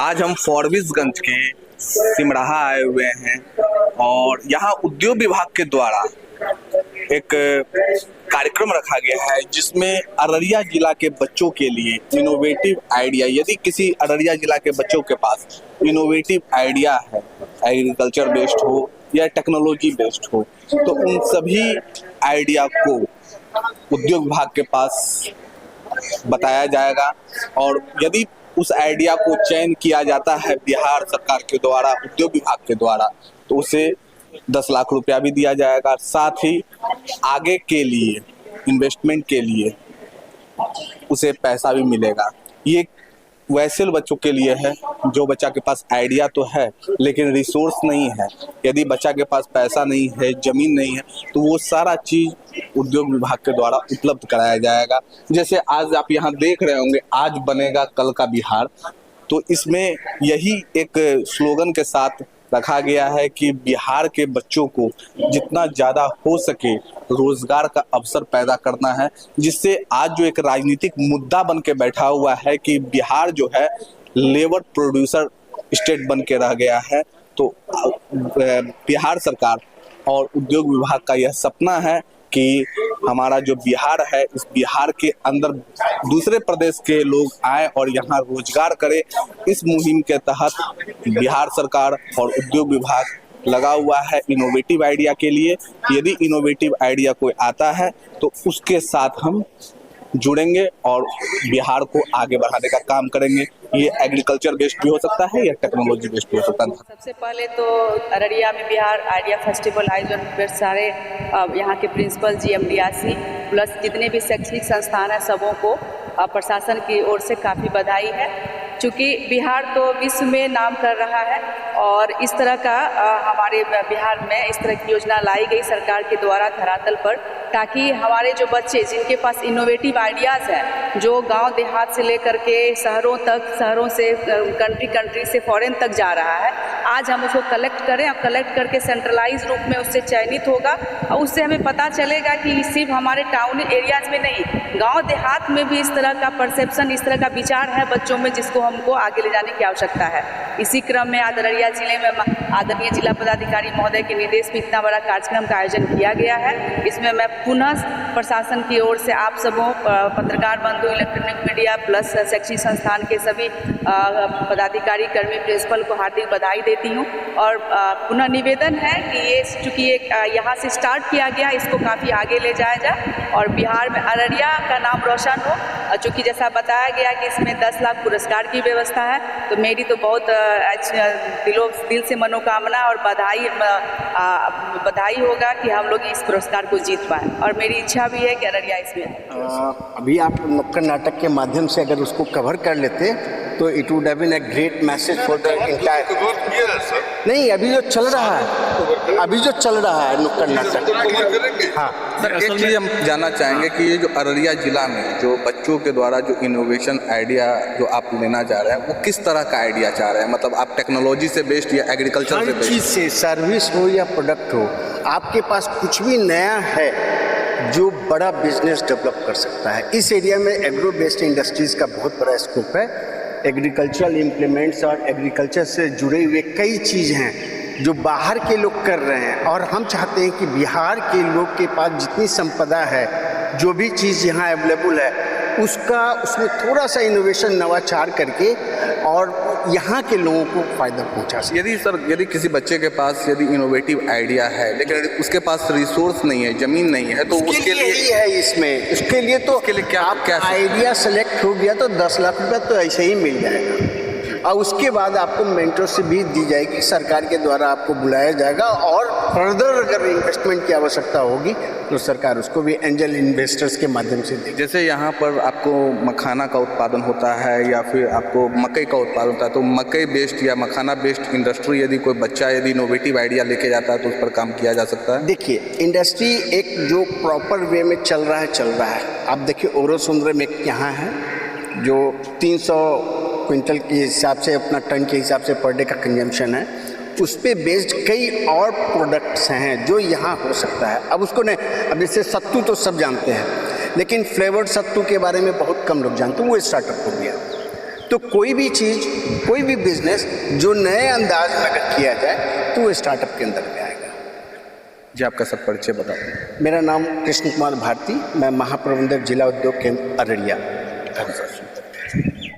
आज हम फॉरबिसगंज के सिमराहा आए हुए हैं और यहाँ उद्योग विभाग के द्वारा एक कार्यक्रम रखा गया है जिसमें अररिया जिला के बच्चों के लिए इनोवेटिव आइडिया, यदि किसी अररिया जिला के बच्चों के पास इनोवेटिव आइडिया है, एग्रीकल्चर बेस्ड हो या टेक्नोलॉजी बेस्ड हो, तो उन सभी आइडिया को उद्योग विभाग के पास बताया जाएगा। और यदि उस आइडिया को चयन किया जाता है बिहार सरकार के द्वारा, उद्योग विभाग के द्वारा, तो उसे 10 लाख रुपया भी दिया जाएगा। साथ ही आगे के लिए इन्वेस्टमेंट के लिए उसे पैसा भी मिलेगा। ये वैसे बच्चों के लिए है जो बच्चा के पास आइडिया तो है लेकिन रिसोर्स नहीं है। यदि बच्चा के पास पैसा नहीं है, जमीन नहीं है, तो वो सारा चीज उद्योग विभाग के द्वारा उपलब्ध कराया जाएगा। जैसे आज आप यहाँ देख रहे होंगे, आज बनेगा कल का बिहार, तो इसमें यही एक स्लोगन के साथ रखा गया है कि बिहार के बच्चों को जितना ज़्यादा हो सके रोजगार का अवसर पैदा करना है, जिससे आज जो एक राजनीतिक मुद्दा बन के बैठा हुआ है कि बिहार जो है लेबर प्रोड्यूसर स्टेट बन के रह गया है, तो बिहार सरकार और उद्योग विभाग का यह सपना है कि हमारा जो बिहार है, इस बिहार के अंदर दूसरे प्रदेश के लोग आए और यहाँ रोजगार करें। इस मुहिम के तहत बिहार सरकार और उद्योग विभाग लगा हुआ है इनोवेटिव आइडिया के लिए। यदि इनोवेटिव आइडिया कोई आता है तो उसके साथ हम जुड़ेंगे और बिहार को आगे बढ़ाने का काम करेंगे। ये एग्रीकल्चर बेस्ड भी हो सकता है या टेक्नोलॉजी बेस्ड भी हो सकता है। सबसे पहले तो अररिया में बिहार आइडिया फेस्टिवल आयोजन पर सारे यहाँ के प्रिंसिपल GMDRC प्लस जितने भी शैक्षणिक संस्थान हैं सबों को प्रशासन की ओर से काफ़ी बधाई है, क्योंकि बिहार तो विश्व में नाम कर रहा है और इस तरह का हमारे बिहार में इस तरह की योजना लाई गई सरकार के द्वारा धरातल पर, ताकि हमारे जो बच्चे जिनके पास इनोवेटिव आइडियाज़ हैं, जो गांव देहात से लेकर के शहरों तक, शहरों से कंट्री से फॉरेन तक जा रहा है, आज हम उसको कलेक्ट करें। अब कलेक्ट करके सेंट्रलाइज रूप में उससे चयनित होगा और उससे हमें पता चलेगा कि सिर्फ हमारे टाउन एरियाज़ में नहीं, गाँव देहात में भी इस तरह का परसेप्शन, इस तरह का विचार है बच्चों में, जिसको हमको आगे ले जाने की आवश्यकता है। इसी क्रम में आज अररिया जिले में आदरणीय जिला पदाधिकारी महोदय के निर्देश में इतना बड़ा कार्यक्रम का आयोजन किया गया है। इसमें मैं पुनः प्रशासन की ओर से आप सबों, पत्रकार बंधु, इलेक्ट्रॉनिक मीडिया प्लस शैक्षणिक संस्थान के सभी पदाधिकारी, कर्मी, प्रिंसिपल को हार्दिक बधाई देती हूँ। और पुनः निवेदन है कि ये चूँकि एक यहाँ से स्टार्ट किया गया, इसको काफ़ी आगे ले जाया जाए और बिहार में अररिया का नाम रोशन हो। चूँकि जैसा बताया गया कि इसमें 10 लाख पुरस्कार की व्यवस्था है, तो मेरी तो बहुत दिल से मनोकामना और बधाई होगा कि हम लोग इस पुरस्कार को जीत पाए और मेरी इच्छा भी है कि अररिया इसमें। अभी आप नुक्कड़ नाटक के माध्यम से अगर उसको कवर कर लेते तो it would have been a great message for the entire. नहीं, अभी जो चल रहा है नुक्कड़ नाटक। हाँ सर, एक चीज़ हम जानना चाहेंगे कि ये जो अररिया जिला में जो बच्चों के द्वारा जो इनोवेशन आइडिया जो आप लेना चाह रहे हैं, वो किस तरह का आइडिया चाह रहे हैं? मतलब आप टेक्नोलॉजी से बेस्ड या एग्रीकल्चर से बेस्ड? चीज़ से, सर्विस हो या प्रोडक्ट हो, आपके पास कुछ भी नया है जो बड़ा बिजनेस डेवलप कर सकता है। इस एरिया में एग्रो बेस्ड इंडस्ट्रीज़ का बहुत बड़ा स्कोप है। एग्रीकल्चरल इम्प्लीमेंट्स और एग्रीकल्चर से जुड़े हुए कई चीज़ हैं जो बाहर के लोग कर रहे हैं और हम चाहते हैं कि बिहार के लोग के पास जितनी संपदा है, जो भी चीज़ यहाँ अवेलेबल है, उसमें थोड़ा सा इनोवेशन, नवाचार करके और यहाँ के लोगों को फ़ायदा पहुँचा सके। यदि किसी बच्चे के पास यदि इनोवेटिव आइडिया है लेकिन उसके पास रिसोर्स नहीं है, जमीन नहीं है, तो उसके लिए यही है इसमें। उसके लिए तो क्या आइडिया सेलेक्ट हो गया तो 10 लाख रुपया तो ऐसे ही मिल जाएगा और उसके बाद आपको मेंटरशिप भी दी जाएगी, सरकार के द्वारा आपको बुलाया जाएगा और फर्दर अगर इन्वेस्टमेंट की आवश्यकता होगी तो सरकार उसको भी एंजल इन्वेस्टर्स के माध्यम से देगी। जैसे यहाँ पर आपको मखाना का उत्पादन होता है या फिर आपको मकई का उत्पादन होता है, तो मकई बेस्ड या मखाना बेस्ड इंडस्ट्री यदि कोई बच्चा यदि इनोवेटिव आइडिया लेके जाता है तो उस पर काम किया जा सकता है। देखिए, इंडस्ट्री एक जो प्रॉपर वे में चल रहा है। आप देखिए ओरोसुंदर में यहाँ है जो 300 क्विंटल के हिसाब से, अपना टन के हिसाब से पर डे का कंजम्पशन है, उस पे बेस्ड कई और प्रोडक्ट्स हैं जो यहाँ हो सकता है। अब उसको नहीं, अब जैसे सत्तू तो सब जानते हैं, लेकिन फ्लेवर्ड सत्तू के बारे में बहुत कम लोग जानते हैं, वो स्टार्टअप हो गया। तो कोई भी चीज़, कोई भी बिजनेस जो नए अंदाज में अगर किया जाए तो वो स्टार्टअप के अंदर में आएगा। जी, आपका सब परिचय बता दें। मेरा नाम कृष्ण कुमार भारती, मैं महाप्रबंधक जिला उद्योग केंद्र अररिया। धन्यवाद।